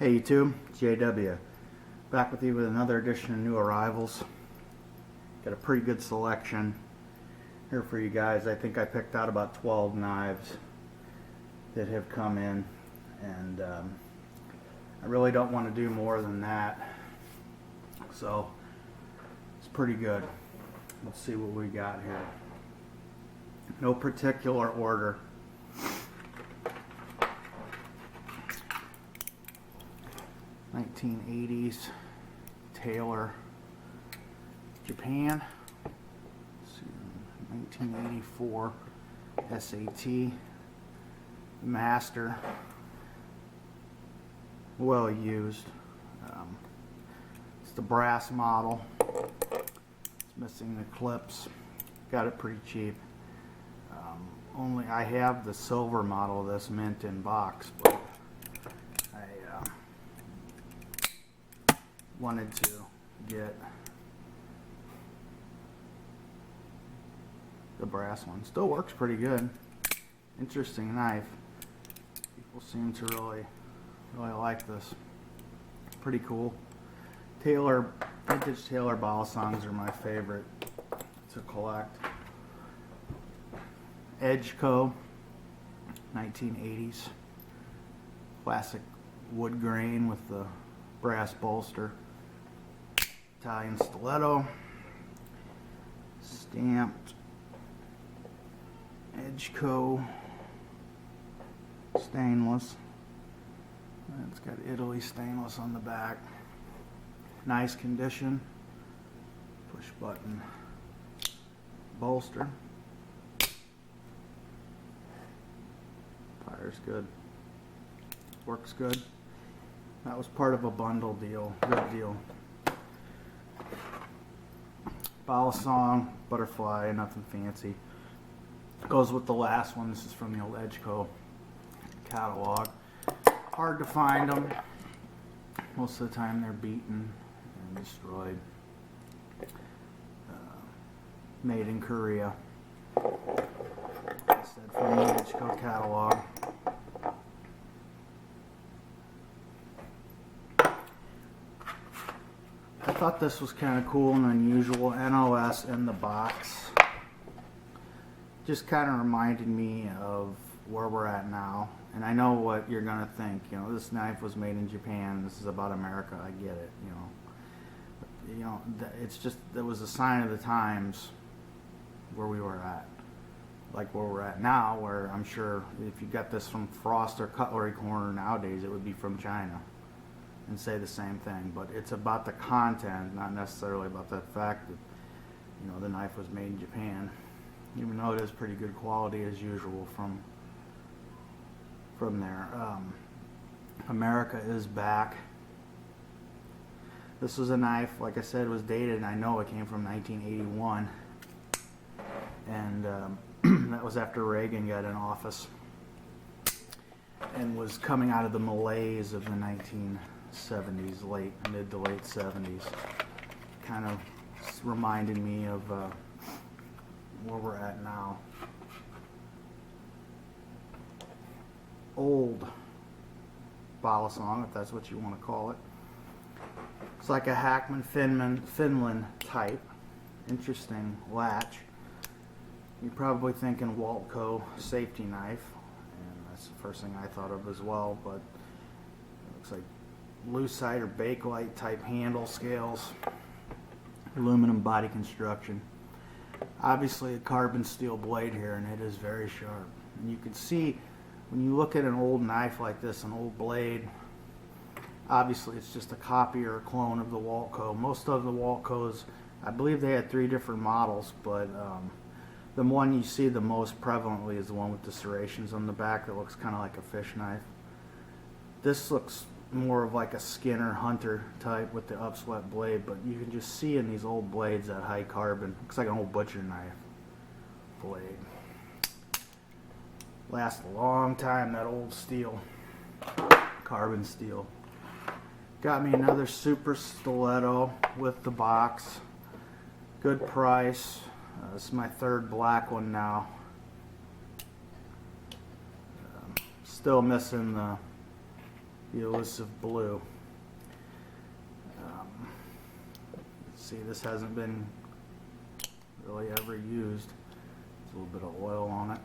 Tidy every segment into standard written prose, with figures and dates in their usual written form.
Hey YouTube, JW. Back with you with another edition of New Arrivals. Got a pretty good selection here for you guys. I think I picked out about 12 knives that have come in, and I really don't want to do more than that. So it's pretty good. Let's see what we got here. No particular order. (1980s) Taylor, Japan. 1984 SAT Master, well used. It's the brass model. It's missing the clips. Got it pretty cheap. Only I have the silver model of this mint in box, but I wanted to get the brass one. Still works pretty good. Interesting knife. People seem to really like this. Pretty cool. Taylor, vintage Taylor Balisongs are my favorite to collect. Edgeco, 1980s. Classic wood grain with the brass bolster. Italian Stiletto. Stamped Edgeco, stainless. It's got Italy stainless on the back. Nice condition. Push button bolster. Fire's good. Works good. That was part of a bundle deal. Good deal. Balisong, butterfly, nothing fancy. Goes with the last one. This is from the old Edgeco catalog. Hard to find them. Most of the time they're beaten and destroyed. Made in Korea. I said from the Edgeco catalog. I thought this was kind of cool and unusual. NOS in the box. Just kind of reminded me of where we're at now. And I know what you're going to think. You know, this knife was made in Japan. This is about America. I get it, you know. But, you know, it's just, it was a sign of the times where we were at. Like where we're at now, where I'm sure if you got this from Frost or Cutlery Corner nowadays, it would be from China. And say the same thing. But it's about the content, not necessarily about the fact that, you know, the knife was made in Japan. Even though it is pretty good quality as usual from there. America is back. This was a knife, like I said, was dated, and I know it came from 1981. And that was after Reagan got in office and was coming out of the malaise of the 1970s, mid to late 70s. Kind of reminded me of where we're at now. Old Balisong, if that's what you want to call it. It's like a Hackman Finland type. Interesting latch. You're probably thinking Waltco safety knife, and that's the first thing I thought of as well, but it looks like lucite or bakelite type handle scales. Aluminum body construction. Obviously a carbon steel blade here, and it is very sharp. And you can see when you look at an old knife like this, an old blade, obviously it's just a copy or a clone of the Waltco. Most of the Waltcos, I believe they had 3 different models, but the one you see the most prevalently is the one with the serrations on the back that looks kind of like a fish knife. This looks more of like a Skinner Hunter type with the upswept blade, but you can just see in these old blades that high carbon. Looks like an old butcher knife blade. Lasts a long time, that old steel, carbon steel. Got me another super stiletto with the box. Good price. This is my 3rd black one now. Still missing the the elusive blue. See, this hasn't been really ever used. There's a little bit of oil on it.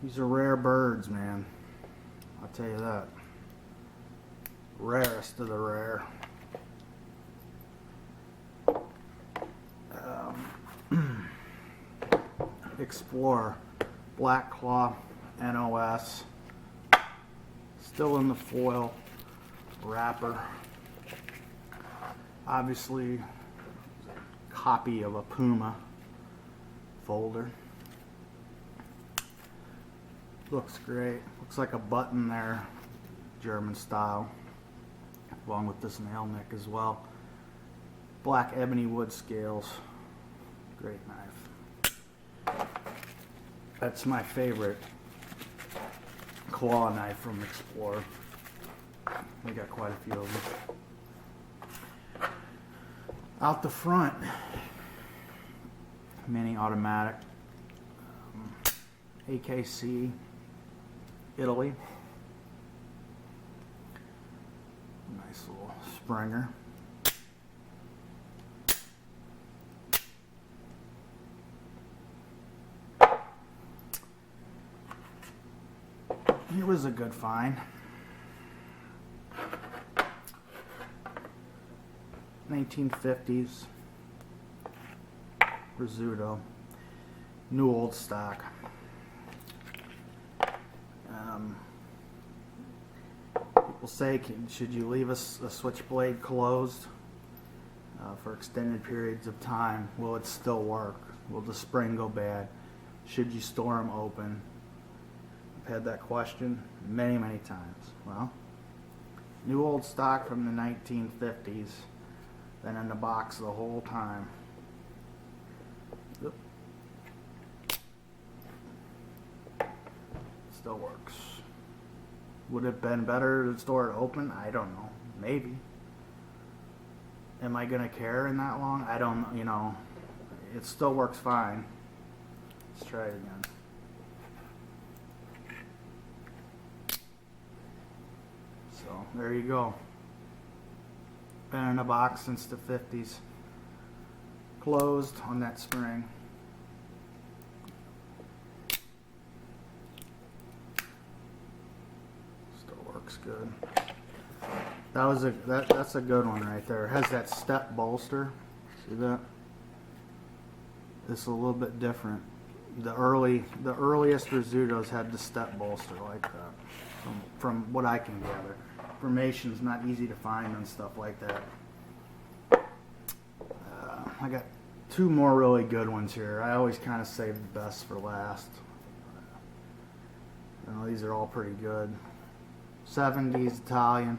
These are rare birds, man. I'll tell you that. Rarest of the rare. Explorer, Black Claw, NOS. Still in the foil wrapper. Obviously, copy of a Puma folder. Looks great. Looks like a button there, German style, along with this nail nick as well. Black ebony wood scales. Great knife. That's my favorite claw knife from Explorer. We got quite a few of them. Out the front, mini automatic, AKC, Italy. Nice little Springer. Here was a good find. 1950s Rizzuto, new old stock. People say, should you leave a switchblade closed for extended periods of time? Will it still work? Will the spring go bad? Should you store them open? I've had that question many, many times. Well, new old stock from the 1950s. Been in the box the whole time. Yep. Still works. Would it have been better to store it open? I don't know. Maybe. Am I gonna care in that long? I don't. You know, it still works fine. Let's try it again. So there you go. Been in a box since the 50s. Closed on that spring. Still works good. That's a good one right there. It has that step bolster. See that? This is a little bit different. The earliest Rizzutos had the step bolster like that. From what I can gather. Information's not easy to find and stuff like that. I got two more really good ones here. I always kind of save the best for last. You know, these are all pretty good. 70s Italian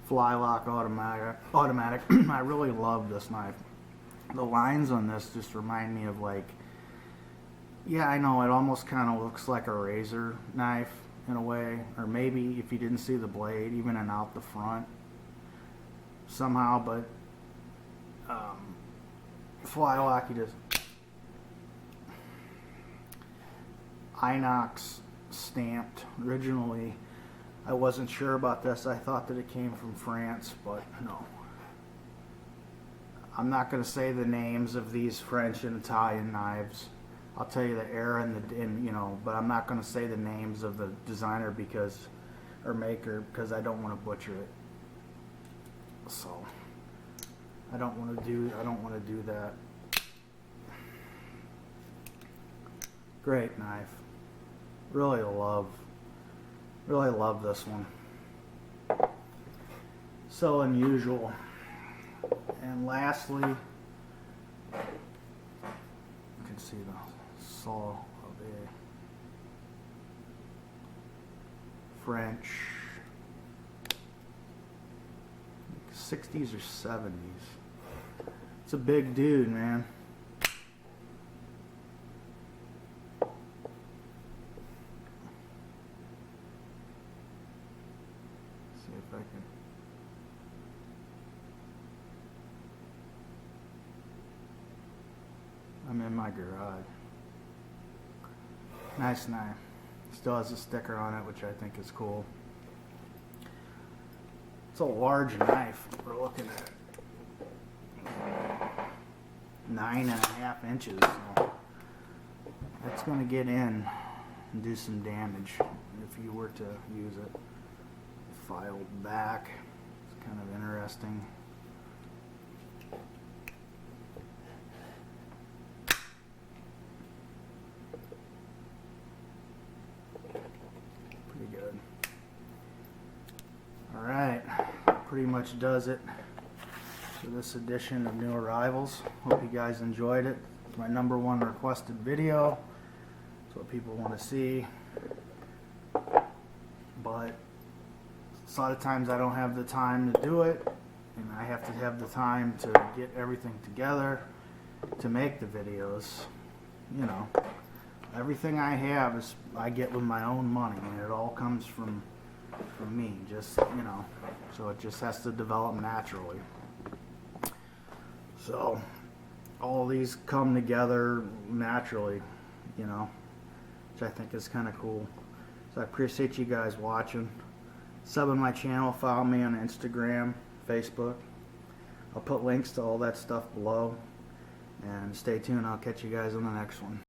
Flylock automatic. I really love this knife. The lines on this just remind me of, like, yeah, I know it almost kind of looks like a razor knife in a way, or maybe if you didn't see the blade, even in out the front somehow, but Flylock, you just inox stamped. Originally, I wasn't sure about this. I thought that it came from France, but no. I'm not going to say the names of these French and Italian knives. I'll tell you the era and you know, but I'm not going to say the names of the designer or maker because I don't want to butcher it. So I don't want to do that. Great knife. Really love this one. So unusual. And lastly, you can see the saw of a French 60s or 70s. It's a big dude, man. See if I can. I'm in my garage. Nice knife. Still has a sticker on it, which I think is cool. a large knife. We're looking at 9.5 inches. So that's going to get in and do some damage if you were to use it. Filed back. It's kind of interesting. Pretty good. Alright, pretty much does it for this edition of New Arrivals. Hope you guys enjoyed it. It's my #1 requested video. It's what people want to see. But a lot of times I don't have the time to do it, and I have to have the time to get everything together to make the videos. You know, everything I have is I get with my own money, and it all comes from me, just, you know, so it just has to develop naturally. So all these come together naturally, you know, which I think is kind of cool. So I appreciate you guys watching. Sub on my channel, follow me on Instagram, Facebook. I'll put links to all that stuff below, and stay tuned. I'll catch you guys on the next one.